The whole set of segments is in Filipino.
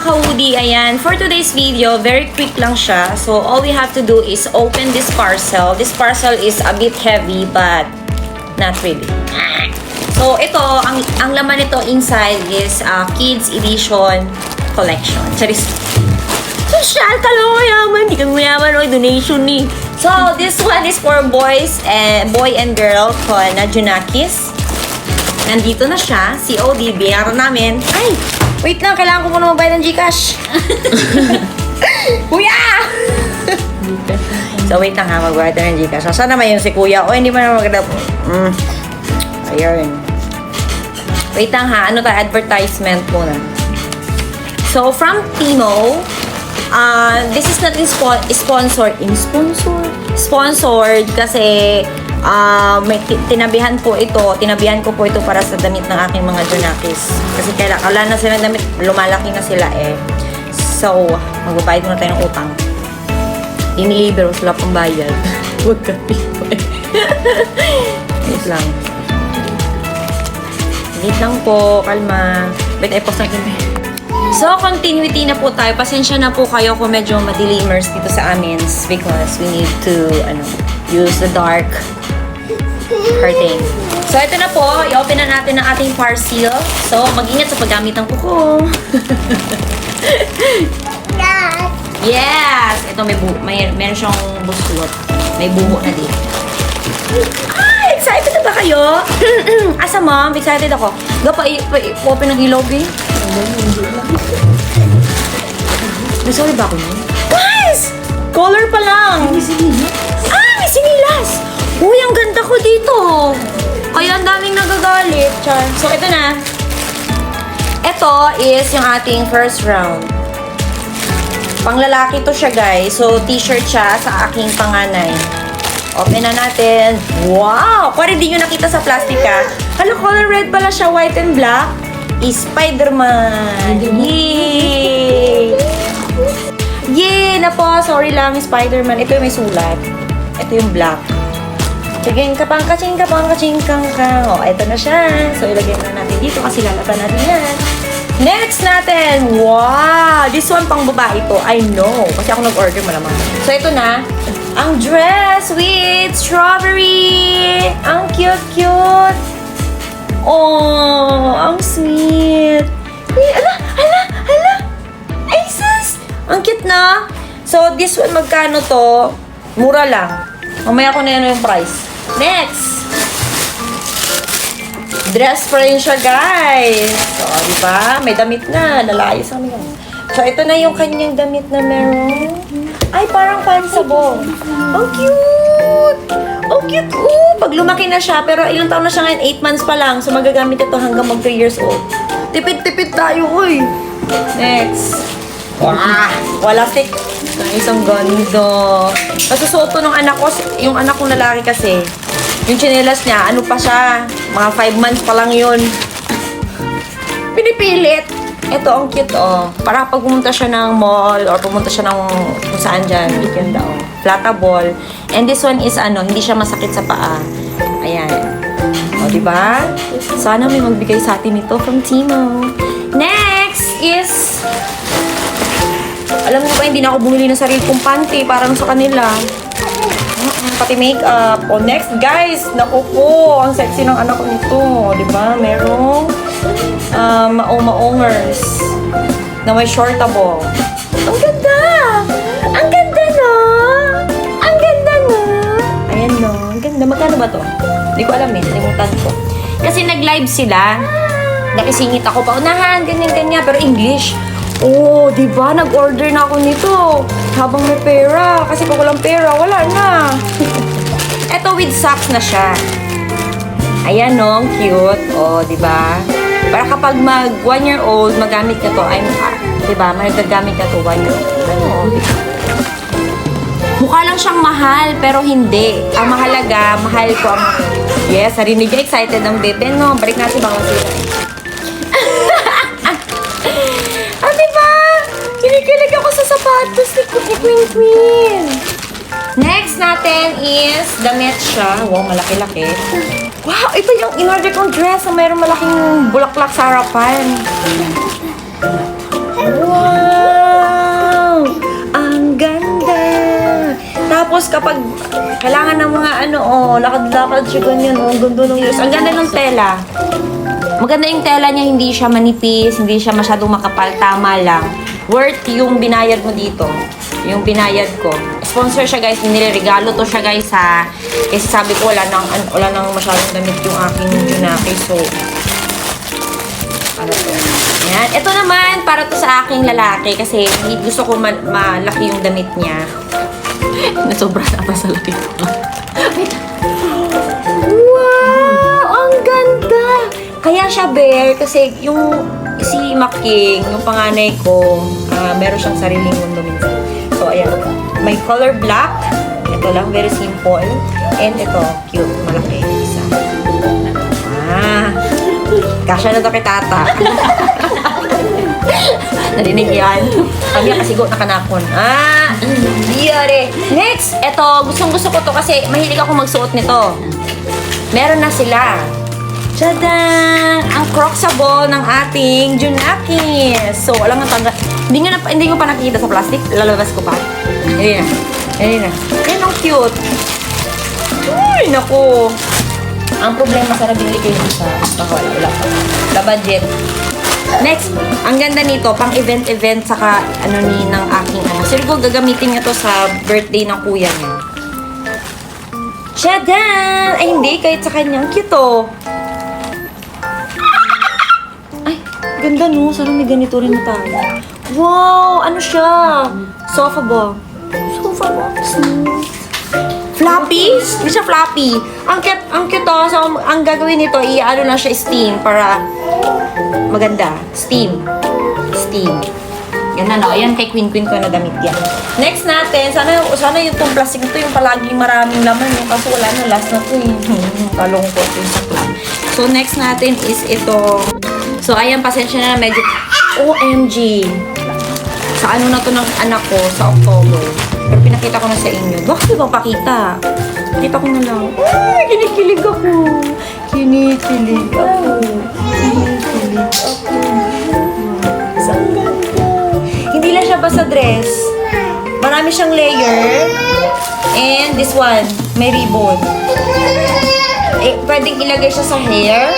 ka-hoodie, ayan. For today's video, very quick lang siya. So, all we have to do is open this parcel. This parcel is a bit heavy, but not really. So, ito, ang laman nito inside is Kids Edition Collection. Charis. Social ka lang mayaman. Hindi kami mayaman o donation ni. So, this one is for boys and boy and girl called na Junakis. Nandito na siya. COD. Binayaran namin. Ay! Wait lang. Kailangan ko muna magbayad ng Gcash. Kuya! So, wait lang ha. Magbayad ng Gcash. Saan naman yun si Kuya? O, hindi mo naman maganda. Ayun. Wait lang ha. Ano tayo? Advertisement muna. So, from Timo, this is not sponsored. Sponsored kasi may tinabihan ko po ito para sa damit ng aking mga Junakis. Kasi wala na silang damit, lumalaki na sila eh. So, magbabayad muna tayo ng utang. Iniliber, wala pang bayad. Huwag ka pipay. Wait lang. Wait lang po, kalma. Wait, ay post natin. So, continuity na po tayo. Pasensya na po kayo kung medyo madilimers dito sa amin because we need to use the dark curtain. So, ito na po. I-open na natin ang ating parcel. So, mag-ingat sa paggamit ng kuko. Yes! Ito, meron siyang buslot. May buho na din. Ah! Excited na ba kayo? Asa ma'am? Excited ako. Open ng ilaw, eh. Sorry ba ako nun? Guys! Color pa lang! May sinilas? May sinilas! Uy, ang ganda ko dito! Kaya ang daming nagagalit. Char. So, ito na. Ito is yung ating first round. Panglalaki to siya, guys. So, t-shirt siya sa aking panganay. Open na natin. Wow! Kung hindi nyo nakita sa plastic, ha? Hala, color red pala siya. White and black. Spider-Man! Yay! Yay! Na po, sorry lang, Spider-Man. Ito yung may sulat. Ito yung black. Ching kapang kaching kang. Oh, ito na siya. So, ilagay na natin dito kasi lalaban natin yan. Next natin! Wow! This one pang babae ito. I know. Kasi ako nag-order malamang. So, ito na. Ang dress with strawberry! Ang cute-cute! Oh, ang sweet. Hala. Ay, sis. Ang cute na. So, this one, magkano to? Mura lang. Mamaya ko na yung price. Next. Dress pa rin siya, guys. So, diba? May damit na. Lalayo sa amin. So, ito na yung kanyang damit na meron. Ay, parang pansable. Ang cute. Oh, cute. Pag lumaki na siya, pero ilang taon na siya ngayon? 8 months pa lang. So, magagamit ito hanggang mag 3 years old. Tipid-tipid tayo, uy. Next. Wala stick. Isang ganda. Masusuot to ng anak ko. Yung anak kong lalaki kasi, yung tsinelas niya, ano pa siya? Mga 5 months pa lang yun. Pinipilit. Ito, ang cute, oh. Para pag pumunta siya ng mall or pumunta siya ng kung saan dyan, weekend daw. Flatable. And this one is, hindi siya masakit sa paa. Ayan. O, diba? Sana may magbigay sa atin ito from Timo. Next is, alam mo ba, hindi na ako bumili ng sarili kong panty para sa kanila. Pati makeup. O, next, guys. Naku po. Ang sexy ng anak ko nito. Diba? Merong maong-maongers na may shortable. Ang ganda! Ang ganda, no? Ang ganda, no? Ayan, no? Ang ganda. Magkano ba to? Hindi ko alam eh. Nalimutan ko. Kasi nag-live sila. Nakisingit ako pa. Unahan, ganyan-ganyan. Pero English. Oh, diba? Nag-order na ako nito. Habang may pera. Kasi pag walang pera, wala na. Eto with socks na siya. Ayan, no? Ang cute. Oh, diba? Para kapag mag 1 year old, magamit ka to. Diba? Magagamit ka to 1 year old. Ano? Mukha lang siyang mahal, pero hindi. Ang mahalaga, mahal ko ang... Yes, narinig ka. Excited ang bebe, no? Balik natin baka sila. Diba? Kinikilig ako sa sapatos ni Queen. Next natin is damit siya. Wow, malaki-laki. Wow, ito yung in-order kong dress na mayroong malaking bulaklak sa harapan. Wow! Tapos kapag kailangan ng mga lakad-lakad siya ganyan, ganda ng ears. Ang ganda ng tela. Maganda yung tela niya, hindi siya manipis, hindi siya masyadong makapal, tama lang. Worth yung binayad mo dito. Yung binayad ko. Sponsor siya guys, niregalo to siya guys ha. Kasi sabi ko wala nang masyadong damit yung aking Junaki. So, ano to? Ayan. Ito naman, para to sa aking lalaki kasi gusto ko malaki yung damit niya. Nasobra na pa sa laki ko. Wow! Ang ganda! Kaya siya bear kasi si Making, yung panganay ko, meron siyang sariling mundo minsan. So, ayan. May color black. Ito lang, very simple. And ito, cute. Malaki. Isa. Kasya na to kay tata. Narinig yan. Kami kasigo na kanakon. Diyari. Next, ito, gustong-gusto ko to kasi mahilig ako magsuot nito. Meron na sila. Tadang! Ang Crocsable ng ating Junaki. So, alam nga tanda. Hindi ko pa nakikita sa plastic. Lalabas ko pa. Hindi na. Yan ang cute. Uy, naku. Ang problema sa nabili ko yung isa. Wala pa. The budget. Next, ang ganda nito, pang event saka ng aking Siguro gagamitin niya to sa birthday ng kuya niya. Tadang! Ay, hindi. Kahit sa kanyang cute oh. Ganda no, sana may ganito rin na tayo. Wow! Ano siya? Sofa ba? Floppy? Hindi siya floppy. Ang cute to. So, ang gagawin nito, i-ano na siya steam para maganda. Steam. Yan na no. Ayan kay Queen ko na damit yan. Next natin, sana yung itong plastic ito yung palaging maraming laman. Yung kaso wala na, last na ito yung kalungkot yung sakla. So, next natin is ito. So, ayan, pasensya na medyo... OMG! Sa ano na to ng anak ko, sa October. Pero pinakita ko na sa inyo. Bakit di ba pakita? Pakita ko na lang. Ay, kinikilig ako. Ang ganda. Hindi lang siya basta dress. Marami siyang layer. And this one, may ribbon. Pwedeng ilagay siya sa hair.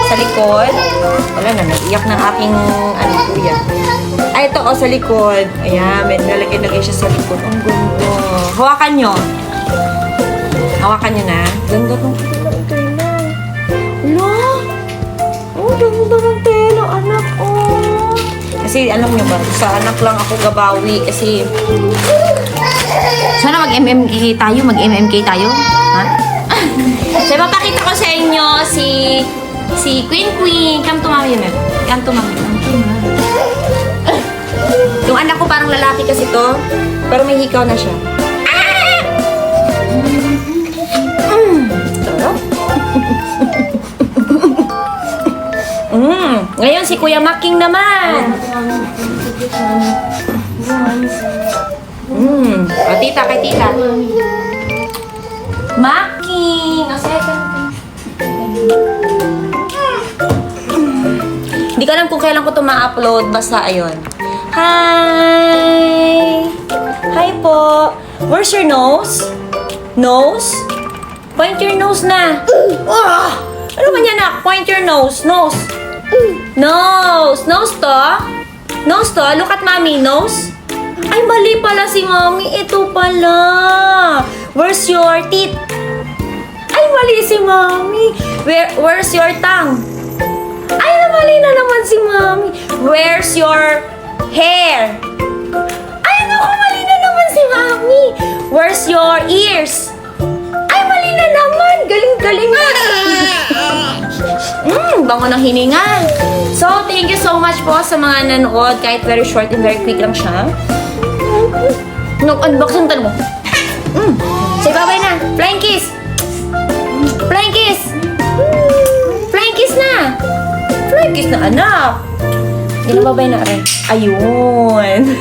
Sa likod. Wala na, nag-iyak ng aking kuya. Ay, ito sa likod. Ayan, may nalagay siya sa likod. Ang ganda. Hawakan nyo. Hawakan nyo na. Ganda ng tela. Wala. Ganda ng tela, anak. Kasi alam nyo ba, sa anak lang ako gabawi. Kasi, sana mag-MMK tayo. Ha? So, mapakita ko sa inyo si Queen. Come to mommy, ma'am. Come to mommy. Yung anak ko parang lalaki kasi to. Pero may hikaw na siya. Ngayon si Kuya Making naman. Tita, kay tita. Making. Hindi ko alam kung kailan ko ito ma-upload. Basta, ayun. Hi! Hi po! Where's your nose? Nose? Point your nose na. Ano ba yan na? Point your nose. Nose. Nose. Nose to? Nose to? Look at mommy. Nose? Ay, mali pala si mommy. Ito pala. Where's your teeth? Ay, mali si mommy. Where's your tongue? Ay, mali na naman si mommy. Where's your hair? Ay, naku, mali na naman si mommy. Where's your ears? Ay, mali na naman. Galing-galing nga. Bango ng hininga. So, thank you so much po sa mga nanood. Kahit very short and very quick lang siya. Unbox yung tanong mo. Say bye-bye na. Flying kiss. Flying kiss. Flying kiss na. Flying kiss na, anak. Hindi na bye-bye na rin. Ayun.